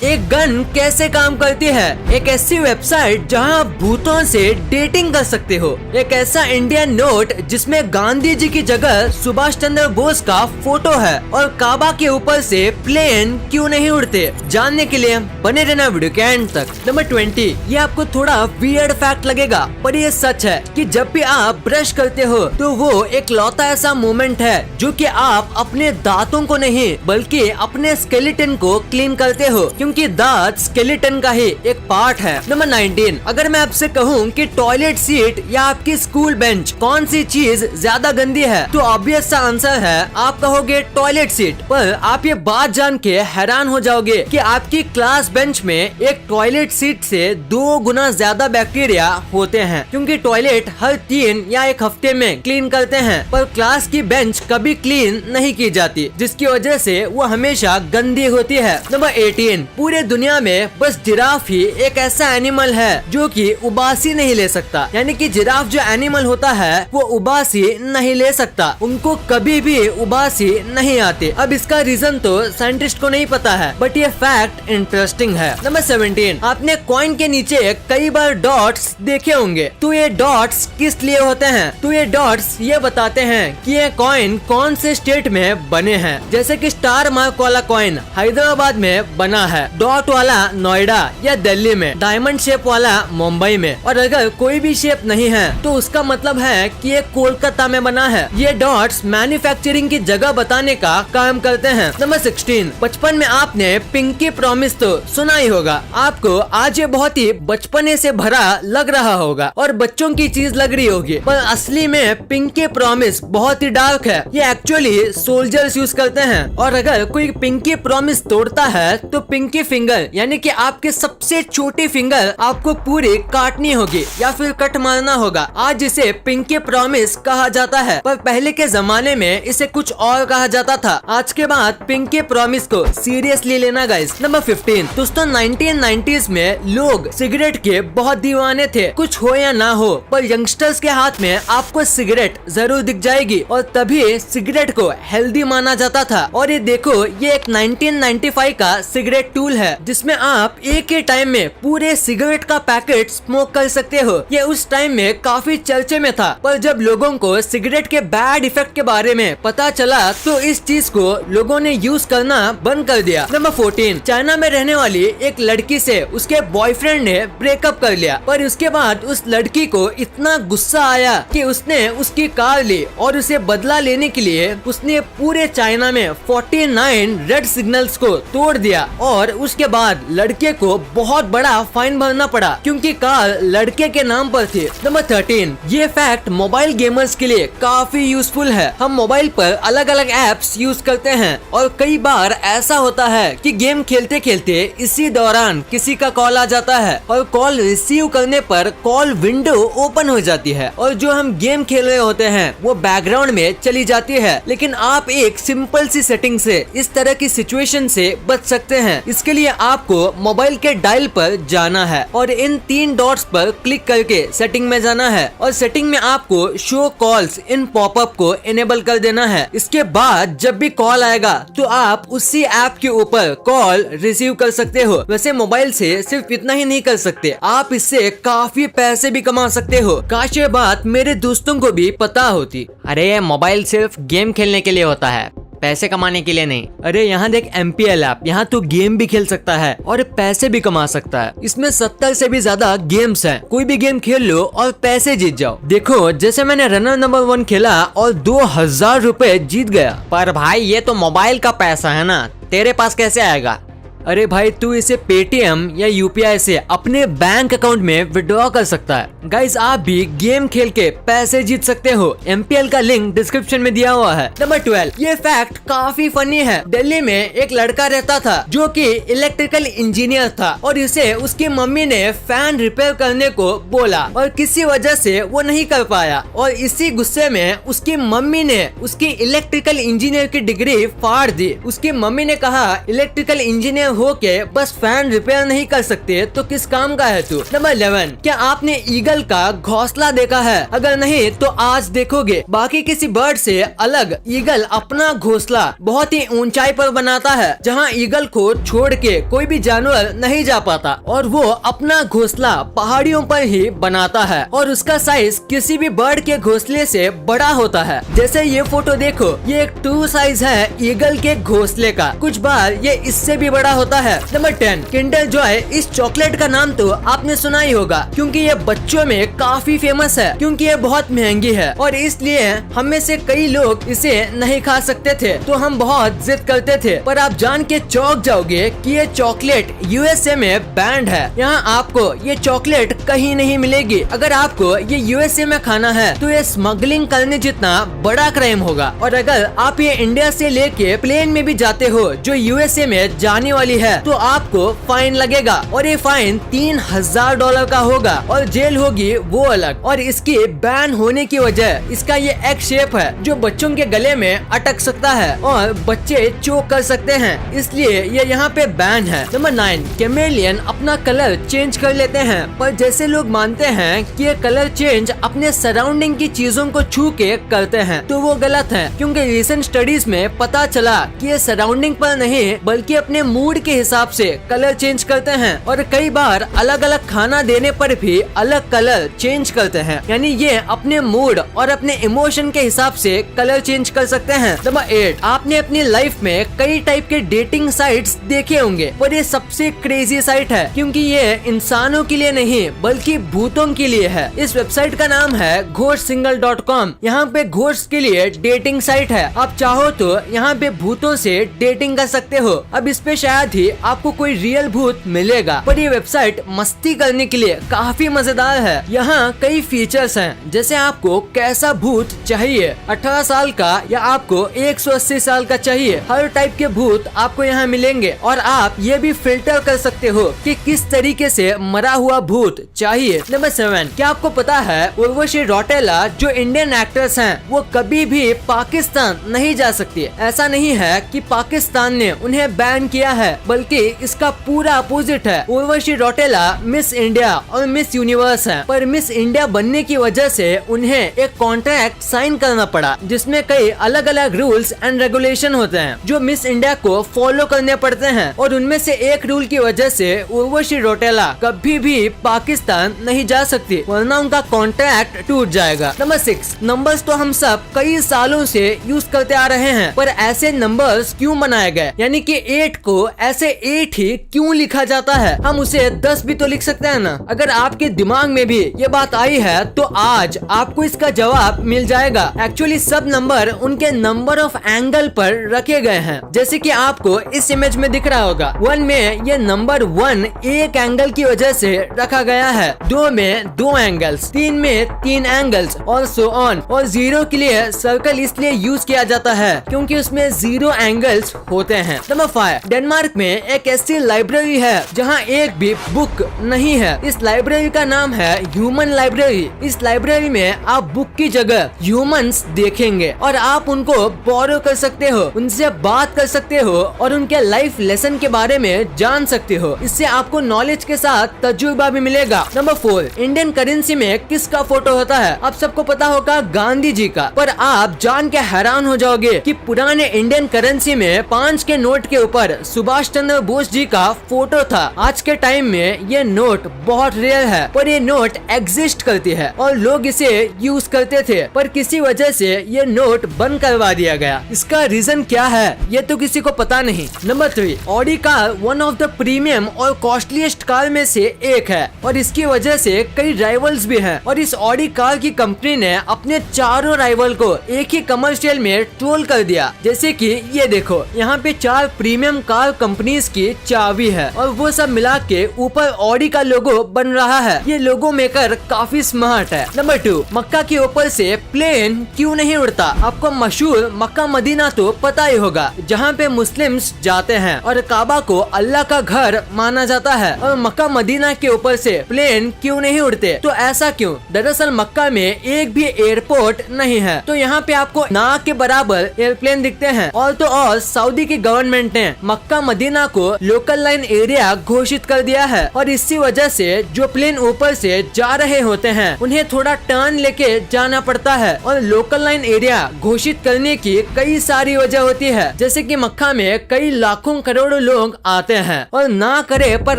एक गन कैसे काम करती है, एक ऐसी वेबसाइट जहां आप भूतों से डेटिंग कर सकते हो, एक ऐसा इंडियन नोट जिसमें गांधी जी की जगह सुभाष चंद्र बोस का फोटो है, और काबा के ऊपर से प्लेन क्यों नहीं उड़ते, जानने के लिए बने रहना वीडियो के एंड तक। नंबर 20, ये आपको थोड़ा वियर्ड फैक्ट लगेगा पर ये सच है कि जब भी आप ब्रश करते हो तो वो एक लौता ऐसा मोमेंट है जो कि आप अपने दांतों को नहीं बल्कि अपने स्केलेटन को क्लीन करते हो, क्योंकि दांत स्केलेटन का ही एक पार्ट है। नंबर 19, अगर मैं आपसे कहूँ कि टॉयलेट सीट या आपकी स्कूल बेंच कौन सी चीज ज्यादा गंदी है, तो ऑब्वियस सा आंसर है आप कहोगे टॉयलेट सीट। पर आप ये बात जान के हैरान हो जाओगे कि आपकी क्लास बेंच में एक टॉयलेट सीट से 2 गुना ज्यादा बैक्टीरिया होते हैं, क्योंकि टॉयलेट हर 3 या 1 हफ्ते में क्लीन करते हैं, पर क्लास की बेंच कभी क्लीन नहीं की जाती, जिसकी वजह से वो हमेशा गंदी होती है। नंबर 18, पूरे दुनिया में बस जिराफ ही एक ऐसा एनिमल है जो कि उबासी नहीं ले सकता, यानी कि जिराफ जो एनिमल होता है वो उबासी नहीं ले सकता, उनको कभी भी उबासी नहीं आती। अब इसका रीजन तो साइंटिस्ट को नहीं पता है, बट ये फैक्ट इंटरेस्टिंग है। नंबर 17, आपने कॉइन के नीचे कई बार डॉट्स देखे होंगे, तो ये डॉट्स किस लिए होते हैं? तो ये डॉट्स ये बताते हैं कि ये कॉइन कौन से स्टेट में बने हैं, जैसे कि स्टार मार्क वाला कॉइन हैदराबाद में बना है, डॉट वाला नोएडा या दिल्ली में, डायमंड शेप वाला मुंबई में, और अगर कोई भी शेप नहीं है तो उसका मतलब है कि ये कोलकाता में बना है। ये डॉट्स मैन्युफैक्चरिंग की जगह बताने का काम करते हैं। नंबर 16, बचपन में आपने पिंकी प्रॉमिस तो सुना ही होगा, आपको आज ये बहुत ही बचपने से भरा लग रहा होगा और बच्चों की चीज लग रही होगी, पर असली में पिंकी प्रॉमिस बहुत ही डार्क है। ये एक्चुअली सोल्जर्स यूज करते हैं, और अगर कोई पिंकी प्रॉमिस तोड़ता है तो पिंकी फिंगर यानी कि आपके सबसे छोटी फिंगर आपको पूरी काटनी होगी या फिर कट मारना होगा। आज इसे पिंकी प्रॉमिस कहा जाता है, पर पहले के जमाने में इसे कुछ और कहा जाता था। आज के बाद पिंकी प्रॉमिस को सीरियसली लेना गाइस। नंबर 15, दोस्तों 1990s में लोग सिगरेट के बहुत दीवाने थे, कुछ हो या ना हो, पर यंगस्टर्स के हाथ में आपको सिगरेट जरूर दिख जाएगी, और तभी सिगरेट को हेल्दी माना जाता था। और ये देखो, ये एक 1995 का सिगरेट टूल है जिसमें आप एक ही टाइम में पूरे सिगरेट का पैकेट स्मोक कर सकते हो। ये उस टाइम में काफी चर्चे में था, पर जब लोगों को सिगरेट के बैड इफेक्ट के बारे में पता चला तो इस चीज को लोगों ने यूज करना बंद कर दिया। नंबर 14, चाइना में रहने वाली एक लड़की से उसके बॉयफ्रेंड ने ब्रेकअप कर लिया, पर उसके बाद उस लड़की को इतना गुस्सा आया कि उसने उसकी कार ली और उसे बदला लेने के लिए उसने पूरे चाइना में 49 रेड सिग्नल्स को तोड़ दिया, और उसके बाद लड़के को बहुत बड़ा फाइन भरना पड़ा क्योंकि कार लड़के के नाम पर थी। नंबर 13, ये फैक्ट मोबाइल गेमर्स के लिए काफी यूजफुल है। हम मोबाइल पर अलग अलग एप्स यूज करते हैं, और कई बार ऐसा होता है कि गेम खेलते खेलते इसी दौरान किसी का कॉल आ जाता है, और कॉल रिसीव करने पर कॉल विंडो ओपन हो जाती है और जो हम गेम खेल रहे होते हैं वो बैकग्राउंड में चली जाती है। लेकिन आप एक सिंपल सी सेटिंग से इस तरह की सिचुएशन से बच सकते हैं। इसके लिए आपको मोबाइल के डायल पर जाना है और इन 3 डॉट्स पर क्लिक करके सेटिंग में जाना है, और सेटिंग में आपको शो कॉल्स इन पॉपअप को इनेबल कर देना है। इसके बाद जब भी कॉल आएगा तो आप उसी ऐप के ऊपर कॉल रिसीव कर सकते हो। वैसे मोबाइल से सिर्फ इतना ही नहीं कर सकते, आप इससे काफी पैसे भी कमा सकते हो। काश ये बात मेरे दोस्तों को भी पता होती। अरे मोबाइल सिर्फ गेम खेलने के लिए होता है, पैसे कमाने के लिए नहीं। अरे यहाँ देख MPL ऐप, यहाँ तो गेम भी खेल सकता है और पैसे भी कमा सकता है। इसमें 70 से भी ज्यादा गेम्स हैं। कोई भी गेम खेल लो और पैसे जीत जाओ। देखो जैसे मैंने रनर नंबर 1 खेला और 2000 रुपए जीत गया। पर भाई ये तो मोबाइल का पैसा है ना, तेरे पास कैसे आएगा? अरे भाई तू इसे पेटीएम या UPI से अपने बैंक अकाउंट में विड्रॉ कर सकता है। गाइस आप भी गेम खेल के पैसे जीत सकते हो। MPL का लिंक डिस्क्रिप्शन में दिया हुआ है। नंबर 12, ये फैक्ट काफी फनी है। दिल्ली में एक लड़का रहता था जो कि इलेक्ट्रिकल इंजीनियर था, और इसे उसकी मम्मी ने फैन रिपेयर करने को बोला और किसी वजह से वो नहीं कर पाया, और इसी गुस्से में उसकी मम्मी ने उसकी इलेक्ट्रिकल इंजीनियर की डिग्री फाड़ दी। उसकी मम्मी ने कहा इलेक्ट्रिकल इंजीनियर होके बस फैन रिपेयर नहीं कर सकते तो किस काम का है तू। नंबर 11, क्या आपने ईगल का घोंसला देखा है? अगर नहीं तो आज देखोगे। बाकी किसी बर्ड से अलग ईगल अपना घोंसला बहुत ही ऊंचाई पर बनाता है, जहाँ ईगल को छोड़ के कोई भी जानवर नहीं जा पाता, और वो अपना घोंसला पहाड़ियों पर ही बनाता है और उसका साइज किसी भी बर्ड के घोंसले से बड़ा होता है। जैसे ये फोटो देखो, ये एक ट्रू साइज है ईगल के घोंसले का, कुछ बार ये इससे भी बड़ा होता है। Number 10, Kinder Joy. इस चॉकलेट का नाम तो आपने सुना ही होगा, क्योंकि ये बच्चों में काफी फेमस है, क्योंकि ये बहुत महंगी है और इसलिए हम में से कई लोग इसे नहीं खा सकते थे, तो हम बहुत जिद करते थे। पर आप जान के चौंक जाओगे कि ये चॉकलेट यूएसए में बैंड है। यहाँ आपको ये चॉकलेट कहीं नहीं मिलेगी। अगर आपको ये यूएसए में खाना है तो ये स्मगलिंग करने जितना बड़ा क्राइम होगा, और अगर आप ये इंडिया से लेके प्लेन में भी जाते हो जो यूएसए में जाने वाली है तो आपको फाइन लगेगा, और ये फाइन $3000 का होगा, और जेल होगी वो अलग। और इसकी बैन होने की वजह इसका ये एग शेप है जो बच्चों के गले में अटक सकता है और बच्चे चोक कर सकते हैं, इसलिए ये यहाँ पे बैन है। नंबर 9, कैमेलियन अपना कलर चेंज कर लेते हैं, पर जैसे लोग मानते हैं कि ये कलर चेंज अपने सराउंडिंग की चीजों को छू के करते हैं, तो वो गलत है, क्योंकि रिसेंट स्टडीज में पता चला कि ये सराउंडिंग पर नहीं बल्कि अपने मूड के हिसाब से कलर चेंज करते हैं, और कई बार अलग अलग खाना देने पर भी अलग कलर चेंज करते हैं। यानी ये अपने मूड और अपने इमोशन के हिसाब से कलर चेंज कर सकते हैं। नंबर 8, आपने अपनी लाइफ में कई टाइप के डेटिंग साइट्स देखे होंगे, और ये सबसे क्रेजी साइट है, क्योंकि ये इंसानों के लिए नहीं बल्कि भूतों के लिए है। इस वेबसाइट का नाम है GhostSingle.com। यहाँ पे घोस्ट के लिए डेटिंग साइट है। आप चाहो तो यहाँ पे भूतों से डेटिंग कर सकते हो। अब इस पे शायद ही आपको कोई रियल भूत मिलेगा, पर ये वेबसाइट मस्ती करने के लिए काफी मजेदार है। यहाँ कई फीचर्स हैं, जैसे आपको कैसा भूत चाहिए, 18 साल का या आपको 180 साल का चाहिए, हर टाइप के भूत आपको यहाँ मिलेंगे। और आप ये भी फिल्टर कर सकते हो कि किस तरीके से मरा हुआ भूत चाहिए। नंबर 7, क्या आपको पता है उर्वशी रौटेला जो इंडियन एक्ट्रेस हैं, वो कभी भी पाकिस्तान नहीं जा सकती। ऐसा नहीं है कि पाकिस्तान ने उन्हें बैन किया है, बल्कि इसका पूरा अपोजिट है। उर्वशी रौटेला मिस इंडिया और मिस यूनिवर्स हैं, पर मिस इंडिया बनने की वजह से उन्हें एक कॉन्ट्रैक्ट साइन करना पड़ा, जिसमें कई अलग अलग रूल्स एंड रेगुलेशन होते हैं जो मिस इंडिया को फॉलो करने पड़ते हैं, और उनमें से एक रूल की वजह से उर्वशी रौटेला कभी भी पाकिस्तान नहीं जा सकती, वरना उनका कॉन्ट्रैक्ट टूट जाएगा। नंबर 6, नंबर्स तो हम सब कई सालों से यूज करते आ रहे हैं, पर ऐसे नंबर्स क्यों बनाए गए? यानी कि 8 को ऐसे 8 ही क्यों लिखा जाता है? हम उसे 10 भी तो लिख सकते हैं ना। अगर आपके दिमाग में भी ये बात आई है तो आज आपको इसका जवाब मिल जाएगा। एक्चुअली सब नंबर उनके नंबर ऑफ एंगल पर रखे गए हैं, जैसे कि आपको इस इमेज में दिख रहा होगा। 1 में ये नंबर 1 एक एंगल की वजह से रखा गया है, 2 में 2 एंगल्स, 3 में 3 एंगल्स, और सो ऑन। और 0 के लिए सर्कल इसलिए यूज किया जाता है क्योंकि उसमें 0 एंगल्स होते हैं। नंबर 5, डेनमार्क में एक ऐसी लाइब्रेरी है जहाँ एक भी बुक नहीं है। इस लाइब्रेरी का नाम है ह्यूमन लाइब्रेरी। इस लाइब्रेरी में आप बुक की जगह ह्यूमंस देखेंगे, और आप उनको बोरो कर सकते हो, उनसे बात कर सकते हो, और उनके लाइफ लेसन के बारे में जान सकते हो। इससे आपको नॉलेज के साथ तजुर्बा भी मिलेगा। नंबर 4, इंडियन करेंसी में किसका फोटो होता है? आप सबको पता होगा गांधी जी का, पर आप जान के हैरान हो जाओगे कि पुराने इंडियन करेंसी में 5 के नोट के ऊपर सुभाष चंद्र बोस जी का फोटो था। आज के टाइम में ये नोट बहुत रेयर है, पर ये नोट एग्जिस्ट करती है और लोग इसे यूज करते थे, पर किसी वजह से ये नोट बंद करवा दिया गया। इसका रीजन क्या है ये तो किसी को पता नहीं। Number 3, Audi car one of the premium और कॉस्टलीस्ट कार में से एक है, और इसकी वजह से कई राइवल्स भी हैं, और इस ऑडी कार की कंपनी ने अपने चारों राइवल को एक ही कमर्शियल में ट्रोल कर दिया। जैसे कि ये देखो, यहाँ पे 4 प्रीमियम कार कंपनीज की चाबी है, और वो सब मिला के ऊपर ऑडी का लोगो बन रहा है। ये लोगो मेकर काफी स्मार्ट है। नंबर 2, मक्का के ऊपर से प्लेन क्यों नहीं उड़ता? आपको मशहूर मक्का मदीना तो पता ही होगा, जहाँ पे मुस्लिम्स जाते हैं और काबा को अल्लाह का घर माना जाता है, और मक्का मदीना के ऊपर से प्लेन क्यों नहीं उड़ते? तो ऐसा क्यों? दरअसल मक्का में एक भी एयरपोर्ट नहीं है, तो यहाँ पे आपको नाक के बराबर एयरप्लेन दिखते हैं। और तो और सऊदी की गवर्नमेंट ने मक्का मदीना को लोकल लाइन एरिया घोषित कर दिया है और इसी वजह से जो प्लेन ऊपर से जा रहे होते हैं उन्हें थोड़ा टर्न लेके जाना पड़ता है। और लोकल लाइन एरिया घोषित करने की कई सारी वजह होती है, जैसे कि मक्का में कई लाखों करोड़ों लोग आते हैं और ना करे पर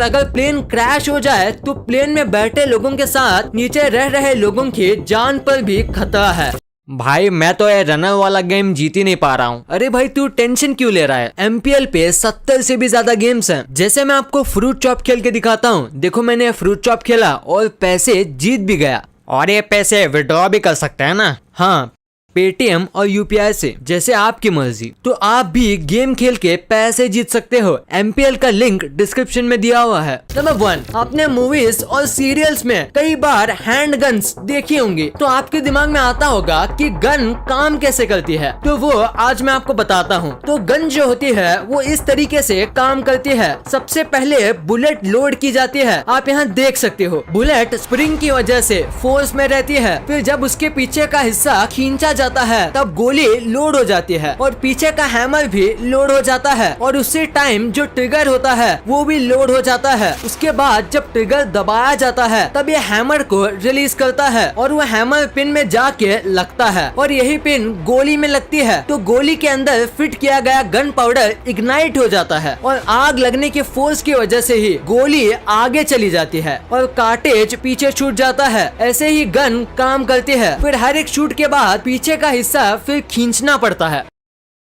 अगर प्लेन क्रैश हो जाए तो प्लेन में बैठे लोगों के साथ नीचे रह रहे लोगों की जान पर भी खतरा है। भाई मैं तो ये रनर वाला गेम जीत ही नहीं पा रहा हूँ। अरे भाई तू टेंशन क्यों ले रहा है? MPL पे 70 से भी ज्यादा गेम्स हैं। जैसे मैं आपको फ्रूट चॉप खेल के दिखाता हूँ। देखो मैंने फ्रूट चॉप खेला और पैसे जीत भी गया। और ये पैसे विड्रॉ भी कर सकते हैं ना? हाँ, पेटीएम और UPI से, जैसे आपकी मर्जी। तो आप भी गेम खेल के पैसे जीत सकते हो। MPL का लिंक डिस्क्रिप्शन में दिया हुआ है। नंबर 1, आपने मूवीज और सीरियल्स में कई बार हैंड गन्स देखी होंगी, तो आपके दिमाग में आता होगा कि गन काम कैसे करती है। तो वो आज मैं आपको बताता हूँ। तो गन जो होती है वो इस तरीके से काम करती है। सबसे पहले बुलेट लोड की जाती है। आप यहाँ देख सकते हो, बुलेट स्प्रिंग की वजह से फोर्स में रहती है। फिर जब उसके पीछे का हिस्सा खींचा जाता है तब गोली लोड हो जाती है और पीछे का हैमर भी लोड हो जाता है और उसी टाइम जो ट्रिगर होता है वो भी लोड हो जाता है। उसके बाद जब ट्रिगर दबाया जाता है तब ये हैमर को रिलीज करता है और वो हैमर पिन में जाके लगता है और यही पिन गोली में लगती है। तो गोली के अंदर फिट किया गया गन पाउडर इग्नाइट हो जाता है और आग लगने के फोर्स की वजह से ही गोली आगे चली जाती है और कार्टेज पीछे छूट जाता है। ऐसे ही गन काम करती है। फिर हर एक शूट के बाद पीछे का हिस्सा फिर खींचना पड़ता है।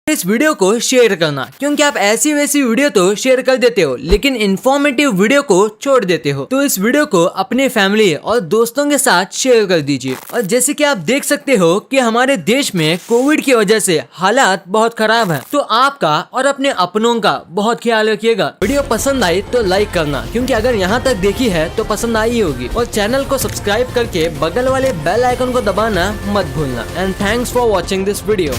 इस वीडियो को शेयर करना, क्योंकि आप ऐसी वैसी वीडियो तो शेयर कर देते हो लेकिन इन्फॉर्मेटिव वीडियो को छोड़ देते हो। तो इस वीडियो को अपने फैमिली और दोस्तों के साथ शेयर कर दीजिए। और जैसे कि आप देख सकते हो कि हमारे देश में कोविड की वजह से हालात बहुत खराब है, तो आपका और अपने अपनों का बहुत ख्याल रखिएगा। वीडियो पसंद आई तो लाइक करना, क्योंकि अगर यहाँ तक देखी है तो पसंद आई होगी। और चैनल को सब्सक्राइब करके बगल वाले बेल आइकन को दबाना मत भूलना। And thanks for watching this video.